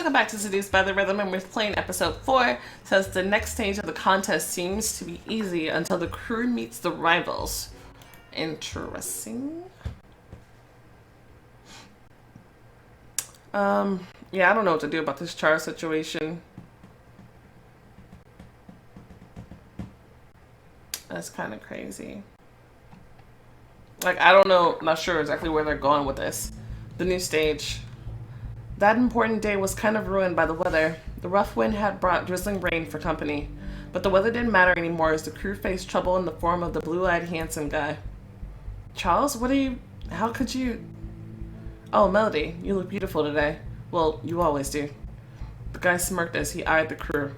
welcome back to Seduced by the Rhythm, and we're playing episode 4. Says the next stage of the contest seems to be easy until the crew meets the rivals. Interesting. Yeah, I don't know what to do about this char situation. That's kind of crazy. Like, I don't know, not sure exactly where they're going with this. The new stage. That important day was kind of ruined by the weather. The rough wind had brought drizzling rain for company. But the weather didn't matter anymore as the crew faced trouble in the form of the blue-eyed handsome guy. Charles, what are you... How could you... Oh, Melody, you look beautiful today. Well, you always do. The guy smirked as he eyed the crew.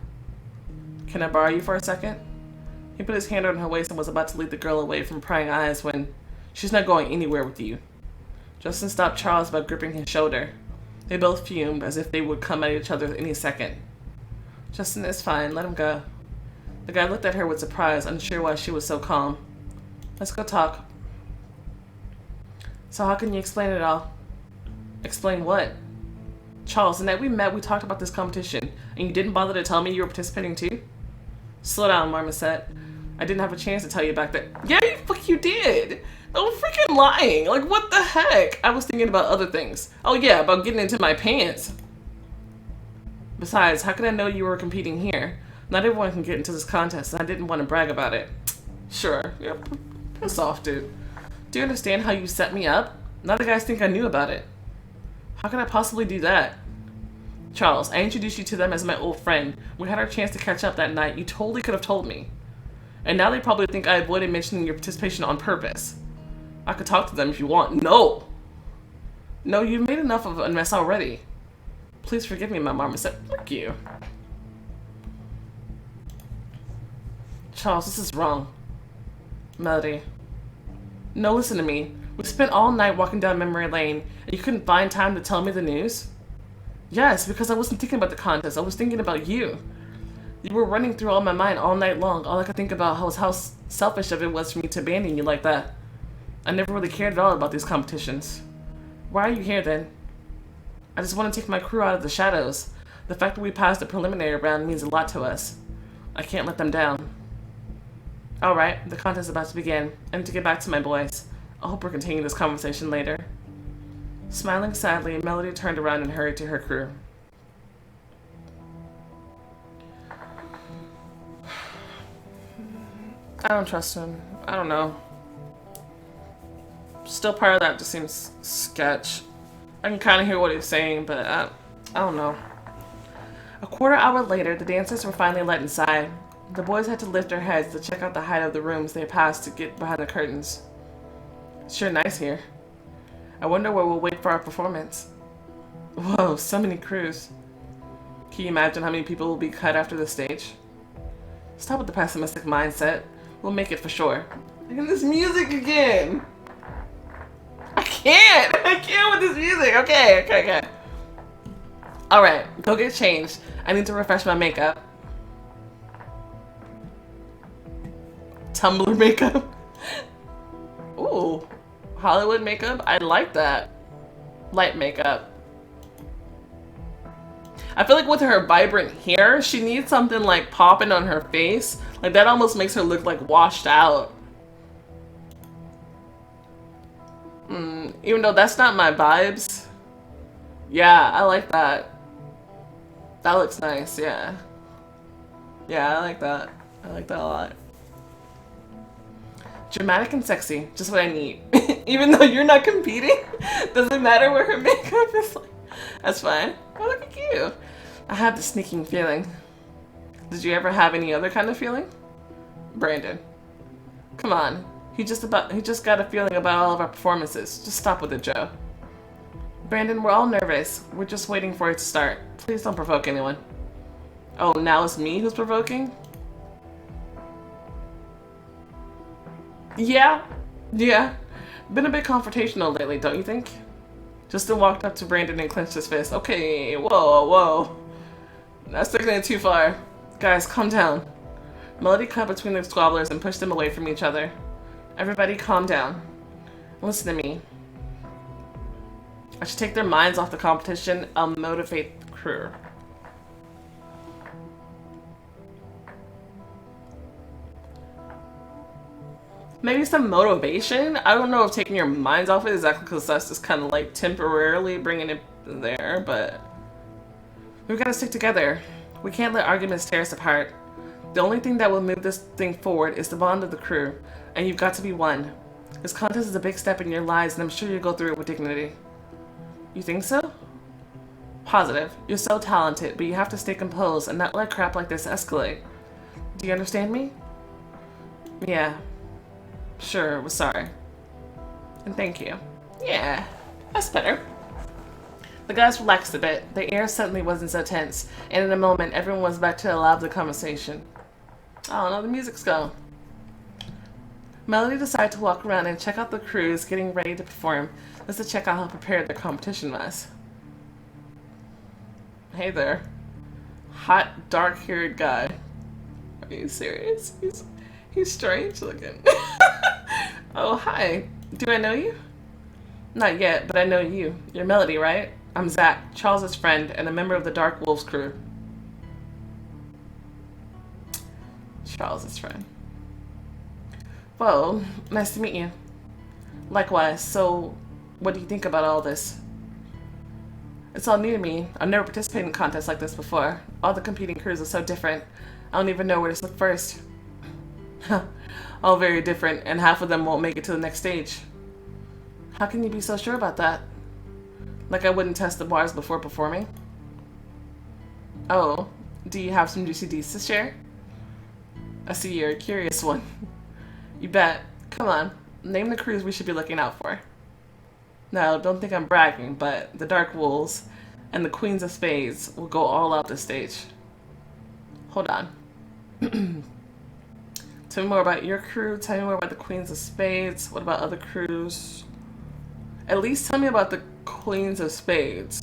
Can I borrow you for a second? He put his hand on her waist and was about to lead the girl away from prying eyes when... She's not going anywhere with you. Justin stopped Charles by gripping his shoulder. They both fumed as if they would come at each other any second. Justin, it's fine. Let him go. The guy looked at her with surprise, unsure why she was so calm. Let's go talk. So how can you explain it all? Explain what? Charles, the night we met, we talked about this competition, and you didn't bother to tell me you were participating too? Slow down, Marmoset. I didn't have a chance to tell you back then. Yeah, you did! No freaking lying! Like, what the heck? I was thinking about other things. Oh yeah, about getting into my pants. Besides, how could I know you were competing here? Not everyone can get into this contest, and I didn't want to brag about it. Sure. Yep. Piss off, dude. Do you understand how you set me up? Now the guys think I knew about it. How could I possibly do that? Charles, I introduced you to them as my old friend. We had our chance to catch up that night. You totally could have told me. And now they probably think I avoided mentioning your participation on purpose. I could talk to them if you want. No! No, you've made enough of a mess already. Please forgive me, my mama said. Fuck you. Charles, this is wrong. Melody. No, listen to me. We spent all night walking down memory lane, and you couldn't find time to tell me the news? Yes, because I wasn't thinking about the contest. I was thinking about you. You were running through all my mind all night long. All I could think about was how selfish of it was for me to abandon you like that. I never really cared at all about these competitions. Why are you here then? I just want to take my crew out of the shadows. The fact that we passed the preliminary round means a lot to us. I can't let them down. Alright, the contest is about to begin. I need to get back to my boys. I hope we'll continue this conversation later. Smiling sadly, Melody turned around and hurried to her crew. I don't trust him. I don't know. Still part of that just seems sketch. I can kind of hear what he's saying, but I don't know. A quarter hour later, the dancers were finally let inside. The boys had to lift their heads to check out the height of the rooms they passed to get behind the curtains. It's sure nice here. I wonder where we'll wait for our performance. Whoa, so many crews. Can you imagine how many people will be cut after the stage? Stop with the pessimistic mindset. We'll make it for sure. And this music again! I can't with this music! Okay. Alright, go get changed. I need to refresh my makeup. Tumblr makeup? Ooh, Hollywood makeup? I like that. Light makeup. I feel like with her vibrant hair, she needs something like popping on her face. Like that almost makes her look like washed out. Even though that's not my vibes. Yeah, I like that. That looks nice, yeah. Yeah, I like that. I like that a lot. Dramatic and sexy, just what I need. Even though you're not competing, doesn't matter where her makeup is. Like, that's fine. Oh, look at you. I have the sneaking feeling. Did you ever have any other kind of feeling? Brandon. Come on. He just got a feeling about all of our performances. Just stop with it, Joe. Brandon, we're all nervous. We're just waiting for it to start. Please don't provoke anyone. Oh, now it's me who's provoking? Yeah. Been a bit confrontational lately, don't you think? Justin walked up to Brandon and clenched his fist. Okay, whoa. That's taking it too far. Guys, calm down. Melody cut between the squabblers and pushed them away from each other. Everybody calm down. Listen to me. I should take their minds off the competition. I'll motivate the crew. Maybe some motivation? I don't know if taking your minds off it is exactly because that's just kind of like temporarily bringing it there, but we've got to stick together. We can't let arguments tear us apart. The only thing that will move this thing forward is the bond of the crew, and you've got to be one. This contest is a big step in your lives, and I'm sure you'll go through it with dignity. You think so? Positive. You're so talented, but you have to stay composed and not let crap like this escalate. Do you understand me? Yeah. Sure, was sorry. And thank you. Yeah, that's better. The guys relaxed a bit. The air suddenly wasn't so tense, and in a moment, everyone was back to a lively conversation. Oh no, the music's gone. Melody decided to walk around and check out the crews getting ready to perform, just to check out how prepared their competition was. Hey there. Hot, dark-haired guy. Are you serious? He's strange looking. Oh, hi. Do I know you? Not yet, but I know you. You're Melody, right? I'm Zach, Charles's friend, and a member of the Dark Wolves crew. Charles's friend. Well, nice to meet you. Likewise. So, what do you think about all this? It's all new to me. I've never participated in contests like this before. All the competing crews are so different. I don't even know where to look first. All very different, and half of them won't make it to the next stage. How can you be so sure about that? Like I wouldn't test the bars before performing? Oh, do you have some juicy deeds to share? I see you're a curious one. You bet. Come on, name the crews we should be looking out for. Now, don't think I'm bragging, but the Dark Wolves and the Queens of Spades will go all out this stage. Hold on. Tell me more about your crew. Tell me more about the Queens of Spades. What about other crews? At least tell me about the Queens of Spades.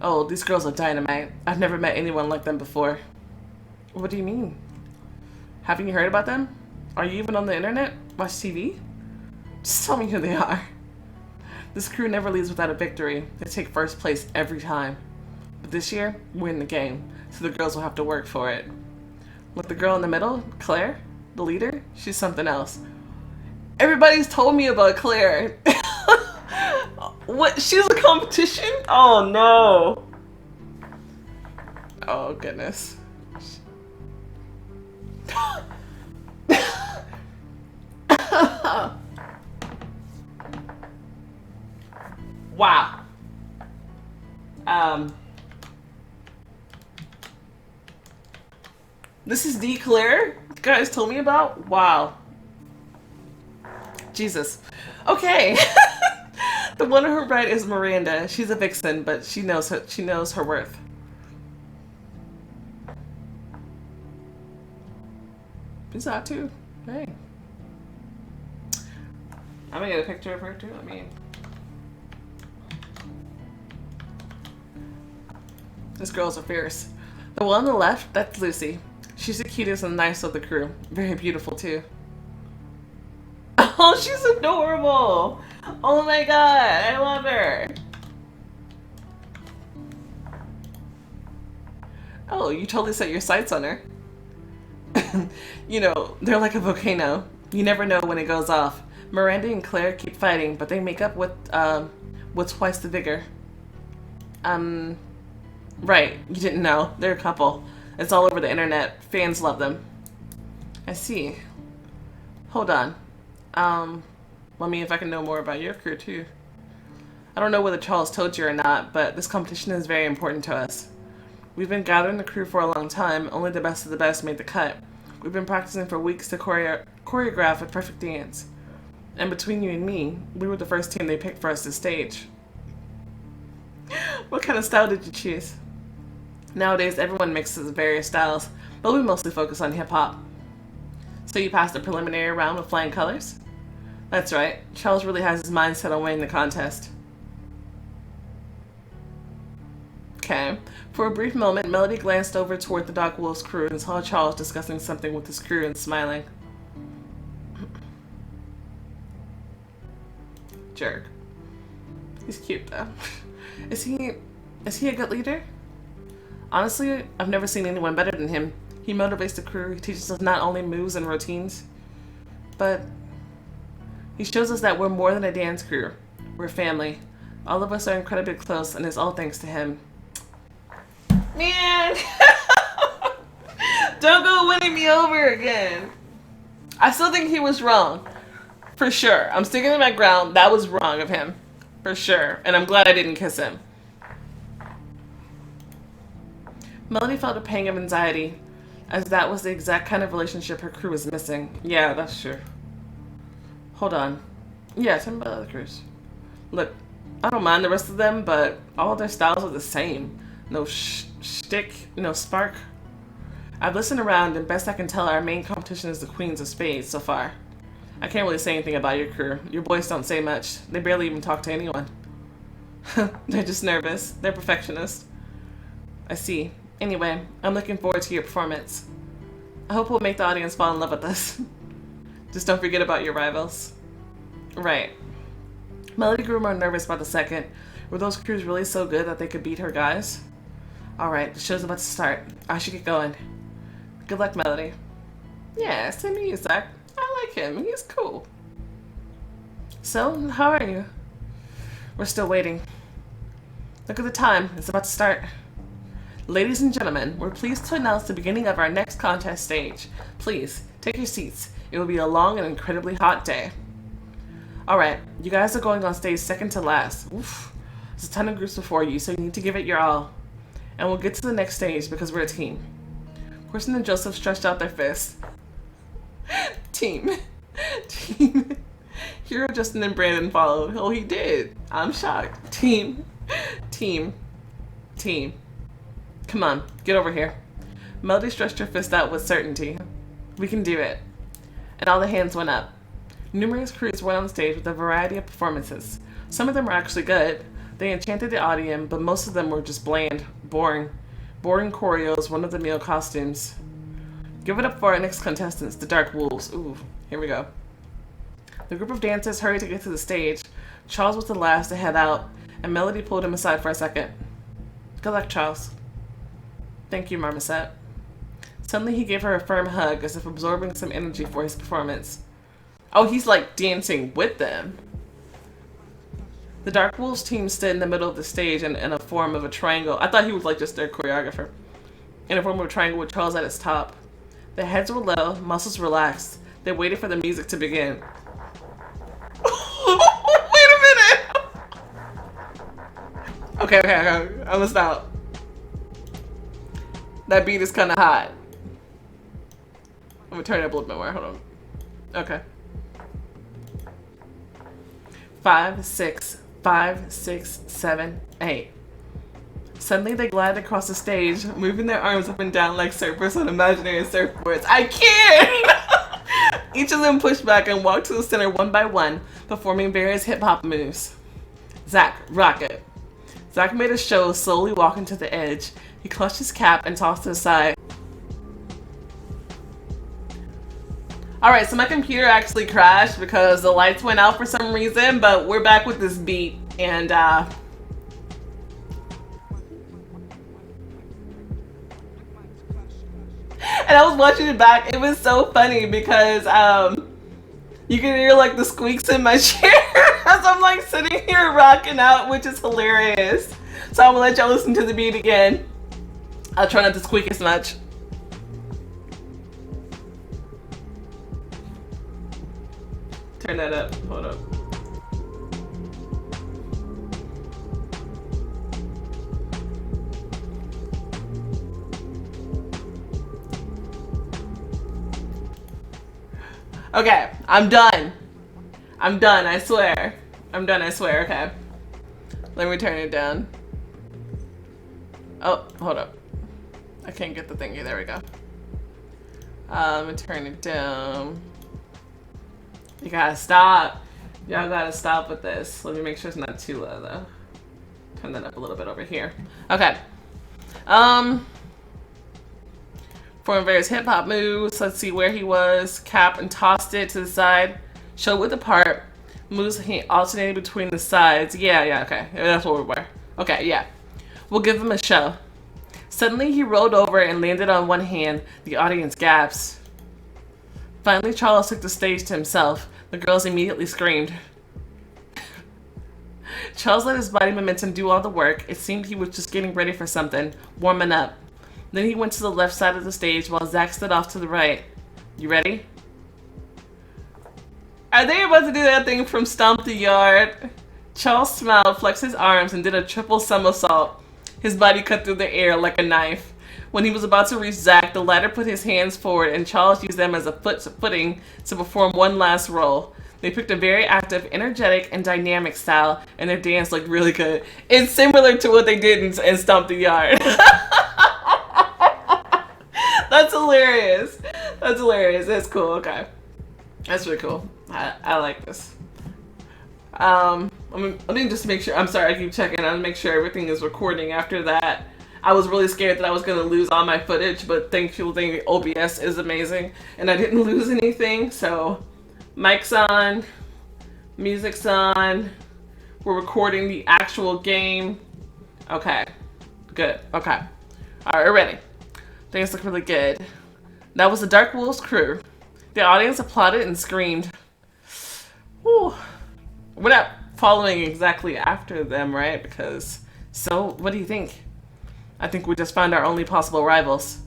Oh, these girls are dynamite. I've never met anyone like them before. What do you mean? Haven't you heard about them? Are you even on the internet? Watch TV? Just tell me who they are. This crew never leaves without a victory. They take first place every time. But this year, we're in the game, so the girls will have to work for it. Look, the girl in the middle, Claire, the leader, she's something else. Everybody's told me about Claire. What? She's a competition? Oh no. Oh goodness. Wow. This is the Claire you guys told me about? Wow. Jesus. Okay. The one on her right is Miranda. She's a vixen, but she knows her worth. Is that too? Hey. I'm gonna get a picture of her too. I mean, these girls are fierce. The one on the left, that's Lucy. She's the cutest and nice of the crew. Very beautiful too. Oh, she's adorable. Oh my god, I love her. Oh, you totally set your sights on her. You know, they're like a volcano. You never know when it goes off. Miranda and Claire keep fighting, but they make up with twice the vigor. Right, you didn't know. They're a couple. It's all over the internet. Fans love them. I see. Hold on. Let me if I can know more about your crew too. I don't know whether Charles told you or not, but this competition is very important to us. We've been gathering the crew for a long time. Only the best of the best made the cut. We've been practicing for weeks to choreograph a perfect dance. And between you and me, we were the first team they picked for us to stage. What kind of style did you choose? Nowadays, everyone mixes various styles, but we mostly focus on hip-hop. So you passed the preliminary round with flying colors? That's right. Charles really has his mind set on winning the contest. Okay. For a brief moment, Melody glanced over toward the Dark Wolves crew and saw Charles discussing something with his crew and smiling. Jerk. He's cute though. Is he a good leader? Honestly, I've never seen anyone better than him. He motivates the crew, he teaches us not only moves and routines, but he shows us that we're more than a dance crew. We're family. All of us are incredibly close, and it's all thanks to him. Man! Don't go winning me over again. I still think he was wrong. For sure. I'm sticking to my ground. That was wrong of him. For sure. And I'm glad I didn't kiss him. Melody felt a pang of anxiety, as that was the exact kind of relationship her crew was missing. Yeah, that's true. Hold on. Yeah, tell me about other crews. Look, I don't mind the rest of them, but all their styles are the same. No shtick, no spark. I've listened around, and best I can tell, our main competition is the Queens of Spades so far. I can't really say anything about your crew. Your boys don't say much. They barely even talk to anyone. They're just nervous. They're perfectionists. I see. Anyway, I'm looking forward to your performance. I hope we'll make the audience fall in love with us. Just don't forget about your rivals. Right. Melody grew more nervous by the second. Were those crews really so good that they could beat her guys? Alright, the show's about to start. I should get going. Good luck, Melody. Yeah, send me Zach. I like him. He's cool. So, how are you? We're still waiting. Look at the time. It's about to start. Ladies and gentlemen, we're pleased to announce the beginning of our next contest stage. Please, take your seats. It will be a long and incredibly hot day. Alright, you guys are going on stage second to last. Oof. There's a ton of groups before you, so you need to give it your all. And we'll get to the next stage because we're a team. Corson and Joseph stretched out their fists. Team. Team. Hero, Justin, and Brandon followed. Oh, he did. I'm shocked. Team. Team. Team. Come on, get over here. Melody stretched her fist out with certainty. We can do it. And all the hands went up. Numerous crews went on stage with a variety of performances. Some of them were actually good. They enchanted the audience, but most of them were just bland, boring. Boring choreos, run-of-the-mill costumes. Give it up for our next contestants, the Dark Wolves. Ooh, here we go. The group of dancers hurried to get to the stage. Charles was the last to head out, and Melody pulled him aside for a second. Good luck, Charles. Thank you, Marmoset. Suddenly he gave her a firm hug, as if absorbing some energy for his performance. Oh, he's like dancing with them. The Dark Wolves team stood in the middle of the stage in a form of a triangle. I thought he was like just their choreographer. In a form of a triangle with Charles at its top. Their heads were low, muscles relaxed. They waited for the music to begin. Wait a minute! Okay, I'm gonna stop. That beat is kind of hot. I'm gonna turn it up a little bit more. Hold on. Okay. 5, 6, 5, 6, 7, 8. Suddenly they glided across the stage, moving their arms up and down like surfers on imaginary surfboards. I can't! Each of them pushed back and walked to the center one by one, performing various hip-hop moves. Zach, rock it. Zach made a show, slowly walking to the edge. He clutched his cap and tossed it aside. Alright, so my computer actually crashed because the lights went out for some reason, but we're back with this beat, and I was watching it back. It was so funny because you can hear like the squeaks in my chair as I'm like sitting here rocking out, which is hilarious. So I'm gonna let y'all listen to the beat again. I'll try not to squeak as much. Turn that up. Hold up. Okay, I'm done. I'm done, I swear. I'm done, I swear, okay. Let me turn it down. Oh, hold up. I can't get the thingy, there we go. Let me turn it down. You gotta stop. Y'all gotta stop with this. Let me make sure it's not too low though. Turn that up a little bit over here. Okay. Formed various hip hop moves. Let's see where he was. Cap and tossed it to the side. Show width apart. Moves he alternated between the sides. Yeah, okay. That's what we were. Okay, yeah. We'll give him a show. Suddenly, he rolled over and landed on one hand. The audience gasped. Finally, Charles took the stage to himself. The girls immediately screamed. Charles let his body momentum do all the work. It seemed he was just getting ready for something, warming up. Then he went to the left side of the stage while Zach stood off to the right. You ready? Are they about to do that thing from Stomp the Yard? Charles smiled, flexed his arms, and did a triple somersault. His body cut through the air like a knife. When he was about to reach Zach, the latter put his hands forward, and Charles used them as a footing to perform one last roll. They picked a very active, energetic, and dynamic style, and their dance looked really good. It's similar to what they did in Stomp the Yard. That's hilarious. That's hilarious. That's cool. Okay. That's really cool. I like this. I mean, just to make sure. I'm sorry, I keep checking. I'll make sure everything is recording after that. I was really scared that I was going to lose all my footage, but thankfully OBS is amazing, and I didn't lose anything. So, mic's on, music's on. We're recording the actual game. Okay, good. Okay, all right, we're ready. Things look really good. That was the Dark Wolves crew. The audience applauded and screamed. Whew. We're not following exactly after them, right? Because, so, what do you think? I think we just found our only possible rivals.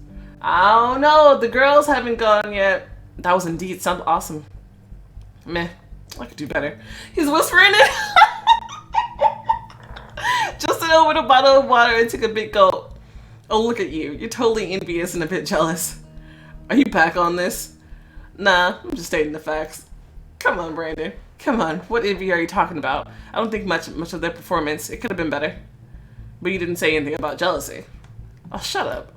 Oh no, the girls haven't gone yet. That was indeed something awesome. Meh, I could do better. He's whispering it. Justin opened a bottle of water and took a big gulp. Oh, look at you. You're totally envious and a bit jealous. Are you back on this? Nah, I'm just stating the facts. Come on, Brandon. Come on. What envy are you talking about? I don't think much of their performance. It could have been better. But you didn't say anything about jealousy. Oh, shut up.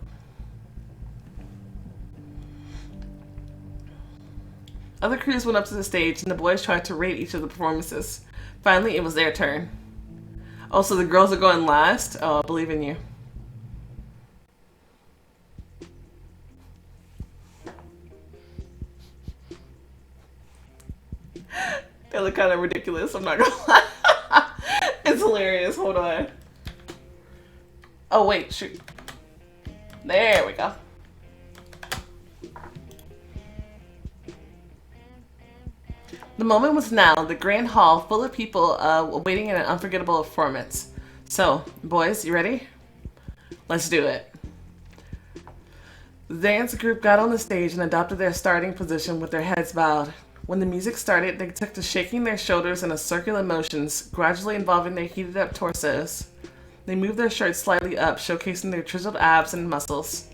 Other crews went up to the stage, and the boys tried to rate each of the performances. Finally, it was their turn. Oh, so the girls are going last? Oh, I believe in you. They look kind of ridiculous, I'm not gonna lie. It's hilarious. Hold on. Oh, wait, shoot. There we go. The moment was now, the grand hall full of people awaiting an unforgettable performance. So, boys, you ready? Let's do it. The dance group got on the stage and adopted their starting position with their heads bowed. When the music started, they took to shaking their shoulders in a circular motions, gradually involving their heated up torsos. They moved their shirts slightly up, showcasing their chiseled abs and muscles.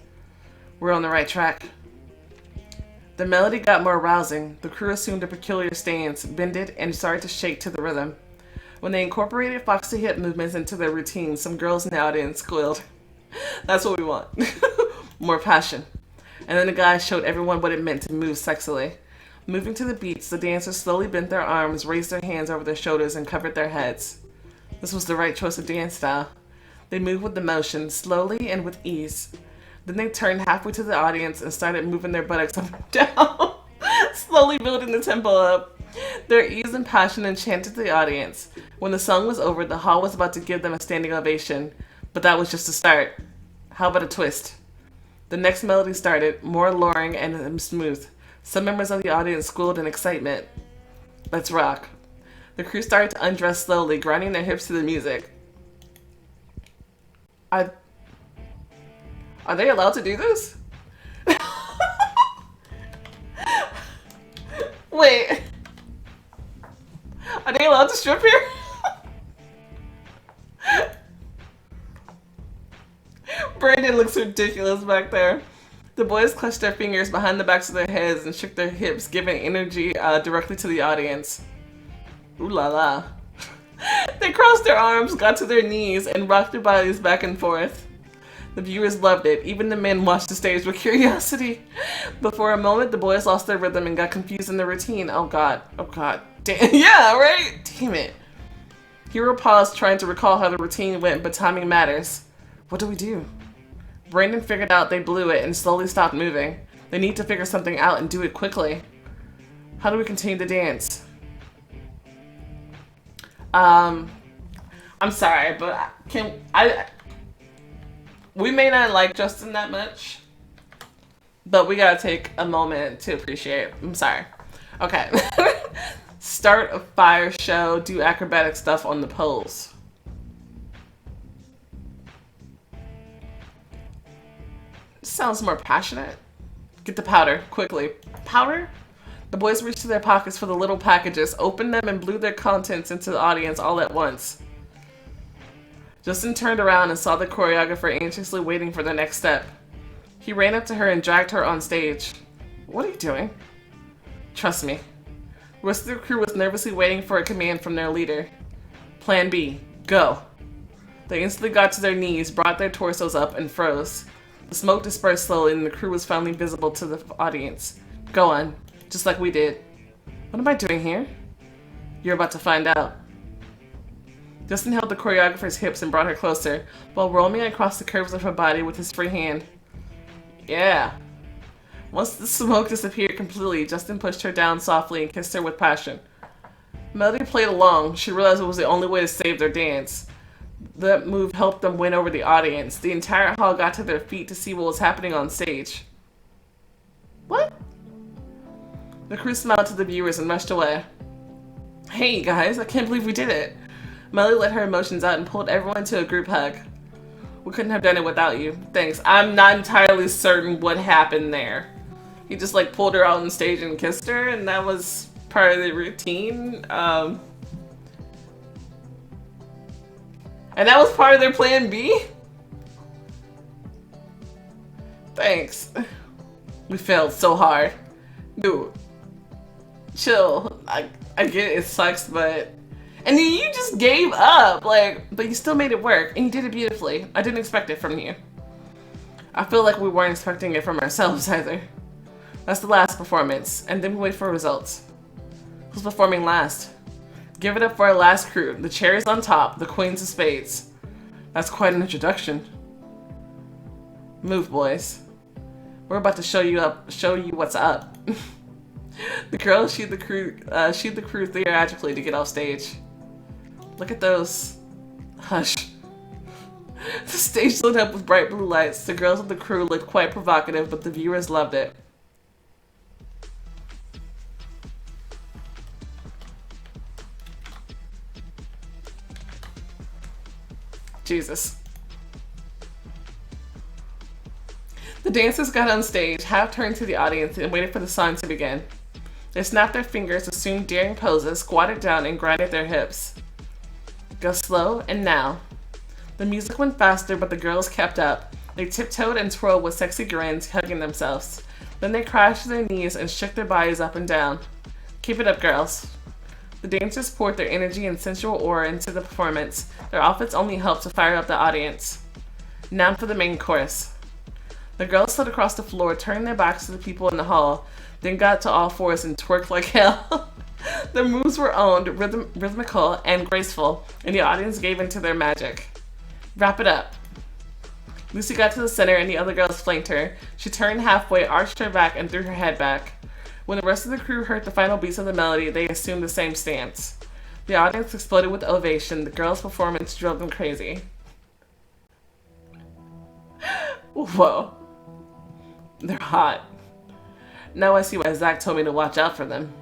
We're on the right track. The melody got more rousing. The crew assumed a peculiar stance, bended, and started to shake to the rhythm. When they incorporated foxy hip movements into their routine, some girls nodded and squealed. That's what we want. More passion. And then the guys showed everyone what it meant to move sexily. Moving to the beats, the dancers slowly bent their arms, raised their hands over their shoulders, and covered their heads. This was the right choice of dance style. They moved with the motion, slowly and with ease. Then they turned halfway to the audience and started moving their buttocks up and down, slowly building the tempo up. Their ease and passion enchanted the audience. When the song was over, the hall was about to give them a standing ovation, but that was just the start. How about a twist? The next melody started, more alluring and smooth. Some members of the audience squealed in excitement. Let's rock. The crew started to undress slowly, grinding their hips to the music. Are they allowed to do this? Wait. Are they allowed to strip here? Brandon looks ridiculous back there. The boys clutched their fingers behind the backs of their heads and shook their hips, giving energy directly to the audience. Ooh la la. They crossed their arms, got to their knees, and rocked their bodies back and forth. The viewers loved it. Even the men watched the stage with curiosity. But for a moment, the boys lost their rhythm and got confused in their routine. Oh god. Oh god. Damn. Yeah, right? Damn it. Hero paused, trying to recall how the routine went, but timing matters. What do we do? Brandon figured out they blew it and slowly stopped moving. They need to figure something out and do it quickly. How do we continue the dance? I'm sorry, but We may not like Justin that much, but we gotta take a moment to appreciate. I'm sorry. Okay. Start a fire show. Do acrobatic stuff on the poles. Sounds more passionate. Get the powder, quickly. Powder? The boys reached to their pockets for the little packages, opened them, and blew their contents into the audience all at once. Justin turned around and saw the choreographer anxiously waiting for the next step. He ran up to her and dragged her on stage. What are you doing? Trust me. The rest of the crew was nervously waiting for a command from their leader. Plan B. Go. They instantly got to their knees, brought their torsos up, and froze. The smoke dispersed slowly, and the crew was finally visible to the audience. Go on. Just like we did. What am I doing here? You're about to find out. Justin held the choreographer's hips and brought her closer, while roaming across the curves of her body with his free hand. Yeah. Once the smoke disappeared completely, Justin pushed her down softly and kissed her with passion. Melody played along. She realized it was the only way to save their dance. That move helped them win over the audience. The entire hall got to their feet to see what was happening on stage. What? The crew smiled to the viewers and rushed away. Hey guys, I can't believe we did it. Melody let her emotions out and pulled everyone to a group hug. We couldn't have done it without you. Thanks. I'm not entirely certain what happened there. He just like pulled her out on stage and kissed her, and that was part of the routine. And that was part of their plan B? Thanks. We failed so hard. Dude. Chill. I get it sucks, but... And then you just gave up, like, but you still made it work, and you did it beautifully. I didn't expect it from you. I feel like we weren't expecting it from ourselves either. That's the last performance, and then we wait for results. Who's performing last? Give it up for our last crew, the cherries on top, the queens of spades. That's quite an introduction. Move, boys. We're about to show you what's up. The girls sheed the crew theatrically to get off stage. Look at those. Hush. The stage lit up with bright blue lights. The girls of the crew looked quite provocative, but the viewers loved it. Jesus. The dancers got on stage, half turned to the audience, and waited for the song to begin. They snapped their fingers, assumed daring poses, squatted down, and grinded their hips. Go slow, and now. The music went faster, but the girls kept up. They tiptoed and twirled with sexy grins, hugging themselves. Then they crashed to their knees and shook their bodies up and down. Keep it up, girls. The dancers poured their energy and sensual aura into the performance. Their outfits only helped to fire up the audience. Now for the main chorus. The girls slid across the floor, turned their backs to the people in the hall, then got to all fours and twerked like hell. Their moves were owned, rhythmical, and graceful, and the audience gave into their magic. Wrap it up. Lucy got to the center and the other girls flanked her. She turned halfway, arched her back, and threw her head back. When the rest of the crew heard the final beats of the melody, they assumed the same stance. The audience exploded with ovation. The girls' performance drove them crazy. Whoa. They're hot. Now I see why Zach told me to watch out for them.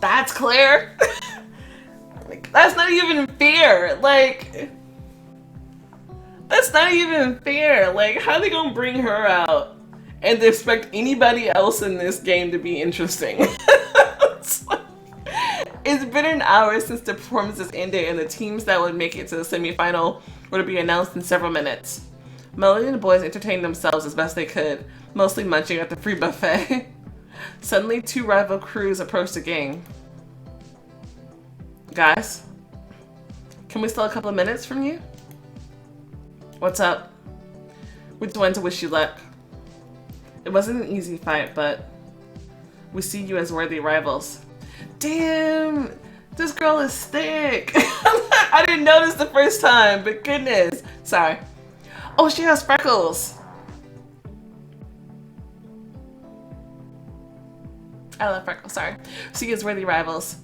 That's Claire? Like, that's not even fair. Like, that's not even fair. Like, how are they gonna bring her out and expect anybody else in this game to be interesting? It's been an hour since the performances ended, and the teams that would make it to the semifinal were to be announced in several minutes. Melody and the boys entertained themselves as best they could, mostly munching at the free buffet. Suddenly, two rival crews approached the gang. Guys, can we steal a couple of minutes from you? What's up? We just wanted to wish you luck. It wasn't an easy fight, but we see you as worthy rivals. Damn, this girl is thick. I didn't notice the first time, but goodness. Sorry. Oh, she has freckles. I love freckles, sorry. See you as worthy rivals.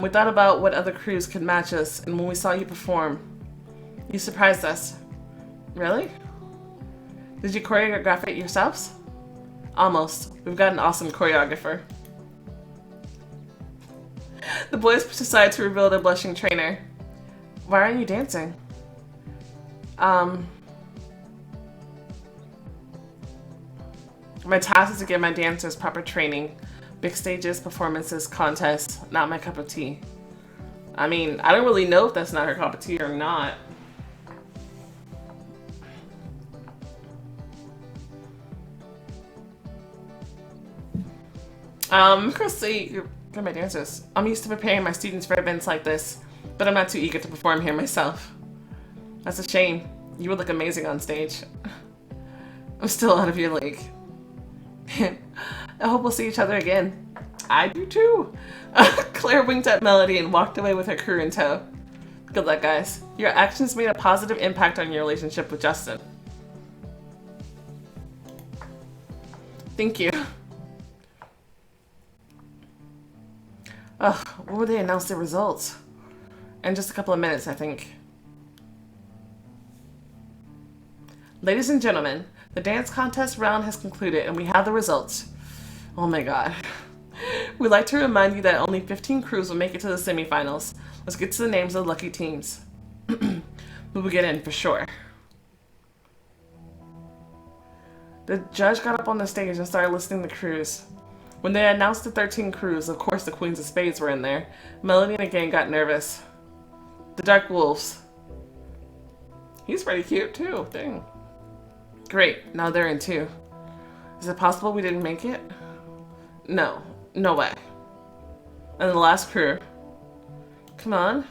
We thought about what other crews could match us, and when we saw you perform, you surprised us. Really? Did you choreograph it yourselves? Almost. We've got an awesome choreographer. The boys pushed aside to reveal their blushing trainer. Why aren't you dancing? My task is to give my dancers proper training. Big stages, performances, contests, not my cup of tea. I mean, I don't really know if that's not her cup of tea or not. Of course, you're my dancers. I'm used to preparing my students for events like this, but I'm not too eager to perform here myself. That's a shame. You would look amazing on stage. I'm still out of your league. I hope we'll see each other again. I do too. Claire winked at Melody and walked away with her crew in tow. Good luck, guys. Your actions made a positive impact on your relationship with Justin. Thank you. Ugh, when will they announce their results? In just a couple of minutes, I think. Ladies and gentlemen, the dance contest round has concluded and we have the results. Oh my god. We'd like to remind you that only 15 crews will make it to the semifinals. Let's get to the names of the lucky teams. We will get in for sure. The judge got up on the stage and started listing the crews. When they announced the 13 crews, of course the Queens of Spades were in there. Melody and the gang got nervous. The Dark Wolves. He's pretty cute too, dang. Great, now they're in too. Is it possible we didn't make it? No, no way. And the last crew. Come on.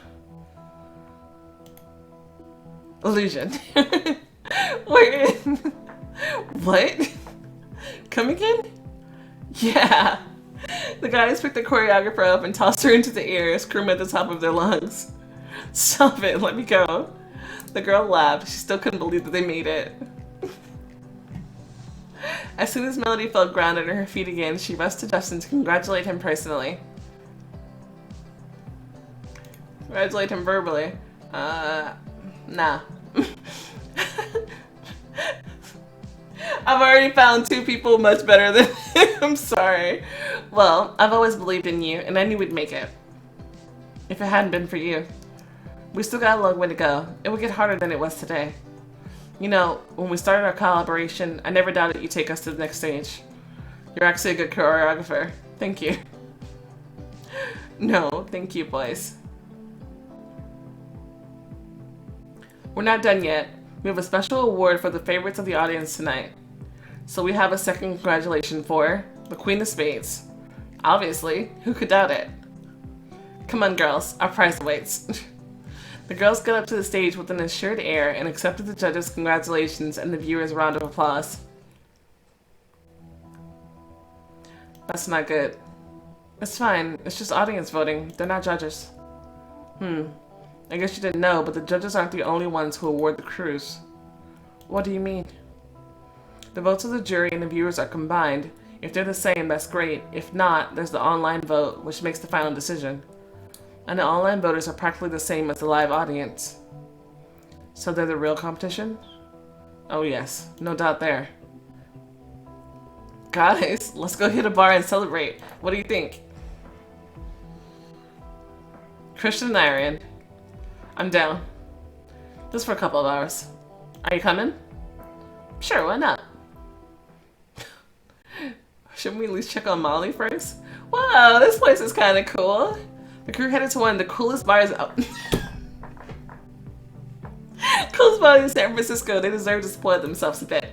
Illusion. We're in. What? Come again? Yeah. The guys picked the choreographer up and tossed her into the air, screaming at the top of their lungs. Stop it, let me go. The girl laughed. She still couldn't believe that they made it. As soon as Melody felt grounded on her feet again, she rushed to Justin to congratulate him personally. Congratulate him verbally. Nah. I've already found 2 people much better than him. I'm sorry. Well, I've always believed in you, and I knew we'd make it. If it hadn't been for you. We still got a long way to go. It would get harder than it was today. You know, when we started our collaboration, I never doubted you'd take us to the next stage. You're actually a good choreographer. Thank you. No, thank you, boys. We're not done yet. We have a special award for the favorites of the audience tonight. So we have a second congratulation for the Queen of Spades. Obviously, who could doubt it? Come on, girls, our prize awaits. The girls got up to the stage with an assured air and accepted the judges' congratulations and the viewers' round of applause. That's not good. It's fine, it's just audience voting. They're not judges. I guess you didn't know, but the judges aren't the only ones who award the crews. What do you mean? The votes of the jury and the viewers are combined. If they're the same, that's great. If not, there's the online vote, which makes the final decision. And the online voters are practically the same as the live audience. So they're the real competition? Oh yes, no doubt there. Guys, let's go hit a bar and celebrate. What do you think? Christian and I are in. I'm down. Just for a couple of hours. Are you coming? Sure, why not? Shouldn't we at least check on Molly first? Wow, this place is kind of cool. The crew headed to one of the coolest bars out. Coolest bar in San Francisco. They deserve to spoil themselves a bit.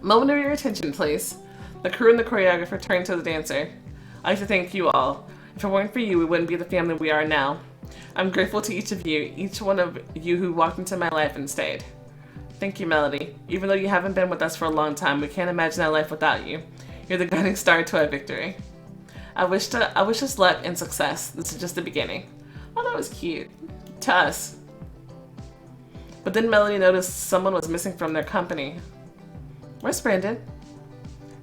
Moment of your attention, please. The crew and the choreographer turned to the dancer. I'd like to thank you all. If it weren't for you, we wouldn't be the family we are now. I'm grateful to each of you, each one of you who walked into my life and stayed. Thank you, Melody. Even though you haven't been with us for a long time, we can't imagine our life without you. You're the guiding star to our victory. I wish us luck and success. This is just the beginning. Oh, that was cute. To us. But then Melody noticed someone was missing from their company. Where's Brandon?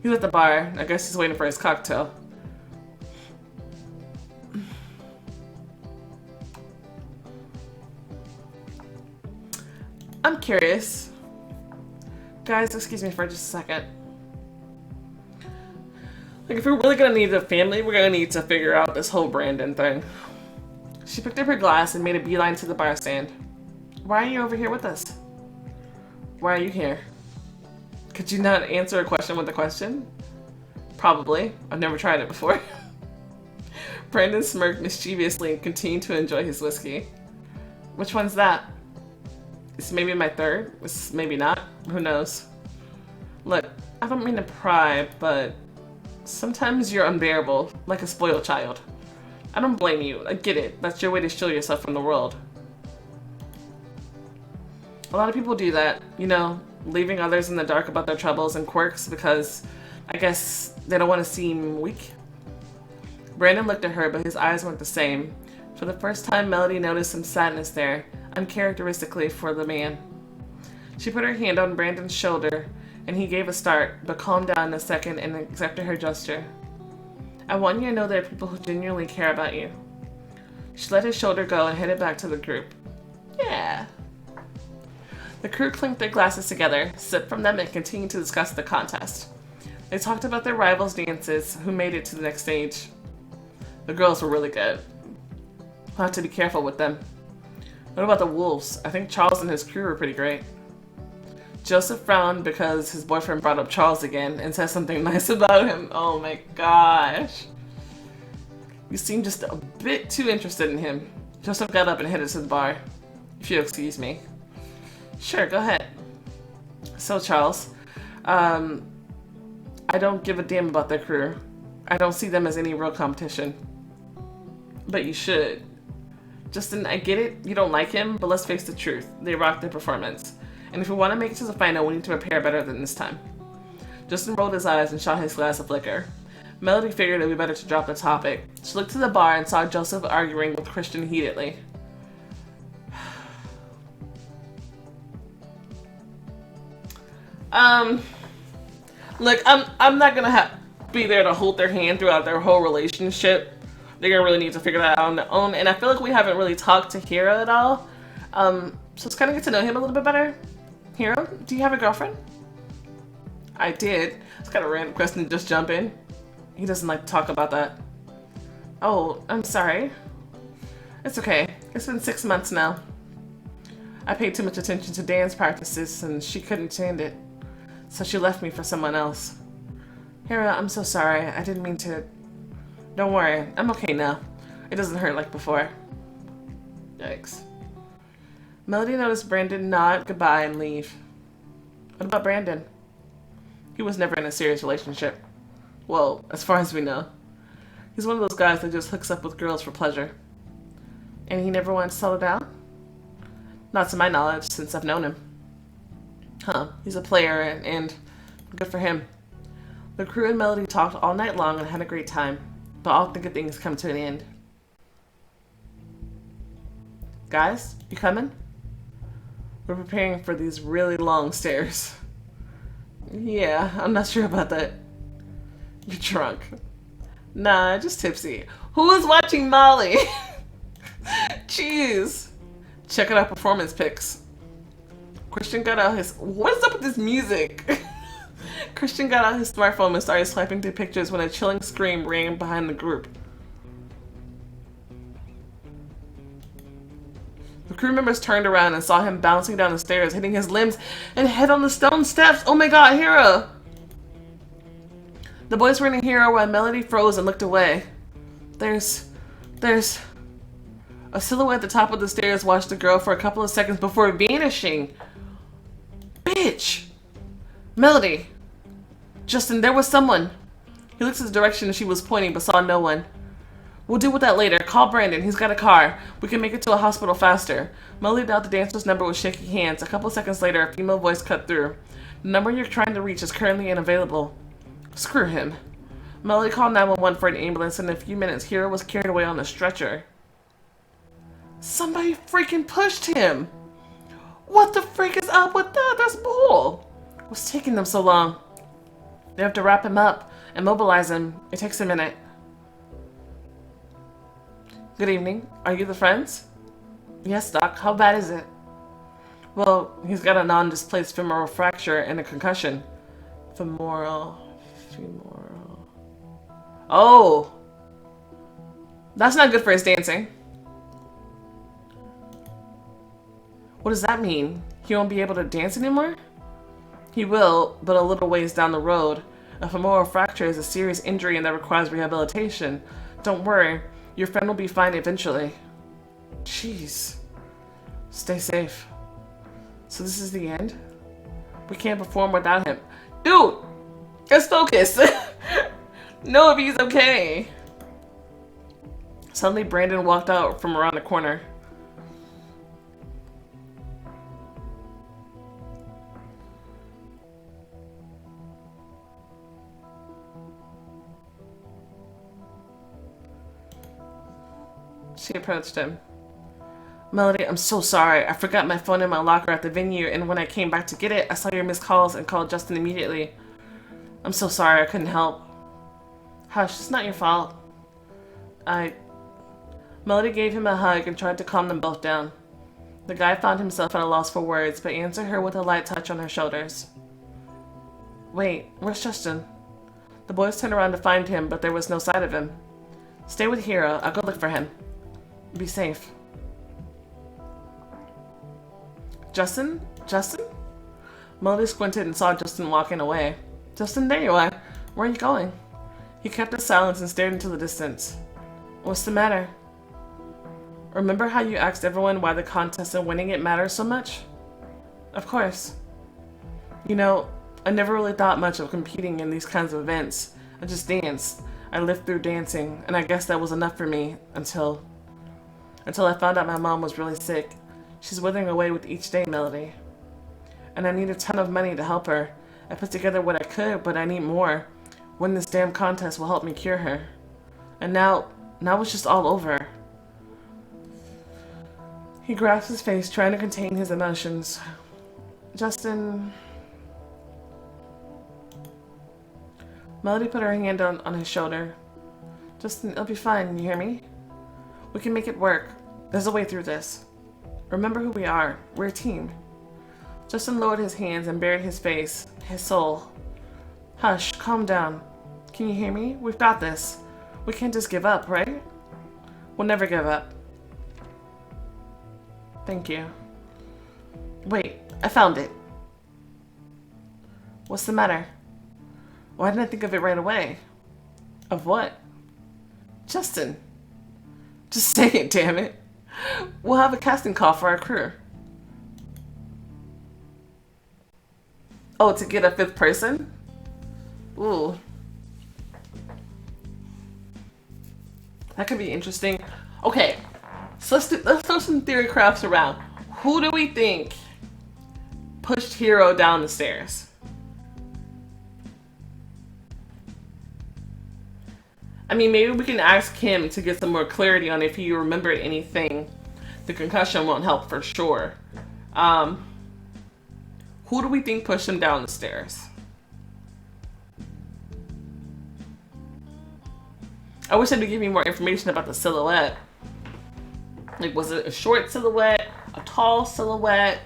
He's at the bar. I guess he's waiting for his cocktail. curious. Guys, excuse me for just a second. Like, if we're really gonna need a family, we're gonna need to figure out this whole Brandon thing. She picked up her glass and made a beeline to the bar stand. Why are you over here with us? Why are you here? Could you not answer a question with a question? Probably. I've never tried it before. Brandon smirked mischievously and continued to enjoy his whiskey. Which one's that? It's maybe my third. It's maybe not. Who knows? Look, I don't mean to pry, but sometimes you're unbearable, like a spoiled child. I don't blame you. I get it. That's your way to shield yourself from the world. A lot of people do that, you know, leaving others in the dark about their troubles and quirks because, I guess, they don't want to seem weak. Brandon looked at her, but his eyes weren't the same. For the first time, Melody noticed some sadness there, uncharacteristically for the man. She put her hand on Brandon's shoulder, and he gave a start, but calmed down in a second and accepted her gesture. I want you to know there are people who genuinely care about you. She let his shoulder go and headed back to the group. Yeah. The crew clinked their glasses together, sipped from them, and continued to discuss the contest. They talked about their rivals' dances, who made it to the next stage. The girls were really good. We'll have to be careful with them. What about the wolves? I think Charles and his crew were pretty great. Joseph frowned because his boyfriend brought up Charles again and said something nice about him. Oh my gosh. You seem just a bit too interested in him. Joseph got up and headed to the bar. If you'll excuse me. Sure, go ahead. So, Charles, I don't give a damn about their crew. I don't see them as any real competition. But you should. Justin, I get it. You don't like him, but let's face the truth. They rocked their performance. And if we want to make it to the final, we need to prepare better than this time. Justin rolled his eyes and shot his glass of liquor. Melody figured it would be better to drop the topic. She looked to the bar and saw Joseph arguing with Christian heatedly. Look, I'm not gonna be there to hold their hand throughout their whole relationship. They're gonna really need to figure that out on their own. And I feel like we haven't really talked to Hero at all. So it's kind of get to know him a little bit better. Hero, do you have a girlfriend? I did. It's kind of a random question to just jump in. He doesn't like to talk about that. Oh, I'm sorry. It's okay. It's been 6 months now. I paid too much attention to dance practices and she couldn't stand it. So she left me for someone else. Hera, I'm so sorry. I didn't mean to... Don't worry. I'm okay now. It doesn't hurt like before. Yikes. Melody noticed Brandon nod goodbye and leave. What about Brandon? He was never in a serious relationship. Well, as far as we know. He's one of those guys that just hooks up with girls for pleasure. And he never wanted to settle down? Not to my knowledge, since I've known him. Huh, he's a player, and good for him. The crew and Melody talked all night long and had a great time, but all the good things come to an end. Guys, you coming? We're preparing for these really long stairs. Yeah, I'm not sure about that. You're drunk. Nah, just tipsy. Who is watching Molly? Jeez. Check out our performance pics. Christian got out his... What is up with this music? Christian got out his smartphone and started swiping through pictures when a chilling scream rang behind the group. The crew members turned around and saw him bouncing down the stairs, hitting his limbs and head on the stone steps. Oh my god, Hera! The boys were in a Hero while Melody froze and looked away. There's... A silhouette at the top of the stairs watched the girl for a couple of seconds before vanishing. Bitch! Melody! Justin, there was someone. He looked in the direction she was pointing but saw no one. We'll deal with that later. Call Brandon. He's got a car. We can make it to a hospital faster. Melody dialed the dancer's number with shaky hands. A couple seconds later, a female voice cut through. The number you're trying to reach is currently unavailable. Screw him. Melody called 911 for an ambulance, and in a few minutes, Hero was carried away on a stretcher. Somebody freaking pushed him! What the freak is up with that? That's bull! What's taking them so long? They have to wrap him up and mobilize him. It takes a minute. Good evening. Are you the friends? Yes, Doc. How bad is it? Well, he's got a non-displaced femoral fracture and a concussion. Femoral. Oh! That's not good for his dancing. What does that mean? He won't be able to dance anymore? He will, but a little ways down the road. A femoral fracture is a serious injury and that requires rehabilitation. Don't worry, your friend will be fine eventually. Jeez. Stay safe. So this is the end? We can't perform without him. Dude! Let's focus! Know if he's okay. Suddenly Brandon walked out from around the corner. She approached him. Melody, I'm so sorry. I forgot my phone in my locker at the venue, and when I came back to get it, I saw your missed calls and called Justin immediately. I'm so sorry, I couldn't help. Hush, it's not your fault. Melody gave him a hug and tried to calm them both down. The guy found himself at a loss for words, but answered her with a light touch on her shoulders. Wait, where's Justin? The boys turned around to find him, but there was no sight of him. Stay with Hero, I'll go look for him. Be safe. Justin? Justin? Melody squinted and saw Justin walking away. Justin, there you are. Where are you going? He kept his silence and stared into the distance. What's the matter? Remember how you asked everyone why the contest and winning it matters so much? Of course. You know, I never really thought much of competing in these kinds of events. I just danced. I lived through dancing, and I guess that was enough for me until I found out my mom was really sick. She's withering away with each day, Melody. And I need a ton of money to help her. I put together what I could, but I need more. Winning this damn contest will help me cure her. And now it's just all over. He grasped his face, trying to contain his emotions. Justin... Melody put her hand on his shoulder. Justin, it'll be fine, you hear me? We can make it work. There's a way through this. Remember who we are. We're a team. Justin lowered his hands and bared his face, his soul. Hush, calm down. Can you hear me? We've got this. We can't just give up, right? We'll never give up. Thank you. Wait, I found it. What's the matter? Why didn't I think of it right away? Of what? Justin. Just say it, damn it. We'll have a casting call for our crew. Oh, to get a 5th person? Ooh. That could be interesting. Okay, so let's throw some theory crafts around. Who do we think pushed Hero down the stairs? I mean, maybe we can ask him to get some more clarity on if he remembered anything. The concussion won't help for sure. Who do we think pushed him down the stairs? I wish I could give me more information about the silhouette. Like, was it a short silhouette? A tall silhouette?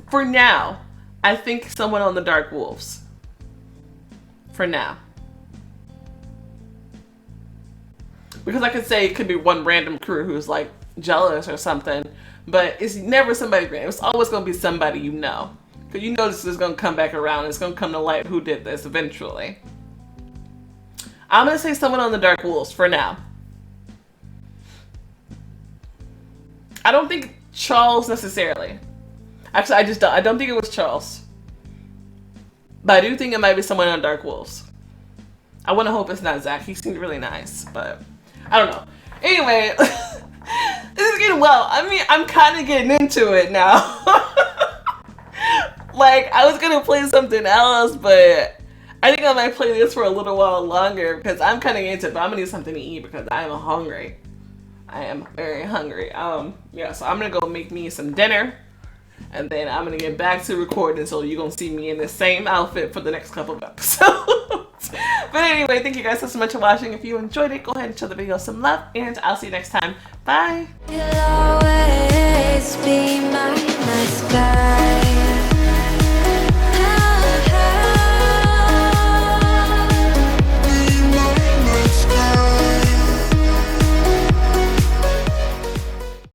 For now, I think someone on the Dark Wolves. For now. Because I could say it could be one random crew who's like jealous or something, but it's never somebody random. It's always going to be somebody you know. Because you know this is going to come back around. It's going to come to light who did this eventually. I'm going to say someone on the Dark Wolves for now. I don't think Charles necessarily. Actually, I don't think it was Charles. But I do think it might be someone on Dark Wolves. I want to hope it's not Zach. He seemed really nice, but I don't know. Anyway, this is getting well. I mean, I'm kind of getting into it now. Like, I was going to play something else, but I think I might play this for a little while longer because I'm kind of into it, but I'm gonna need something to eat because I am hungry. I am very hungry. Yeah, so I'm gonna go make me some dinner, and then I'm gonna get back to recording. So you're gonna see me in the same outfit for the next couple of episodes. But anyway, thank you guys so much for watching. If you enjoyed it, go ahead and show the video some love, and I'll see you next time. Bye. You'll always be my sky.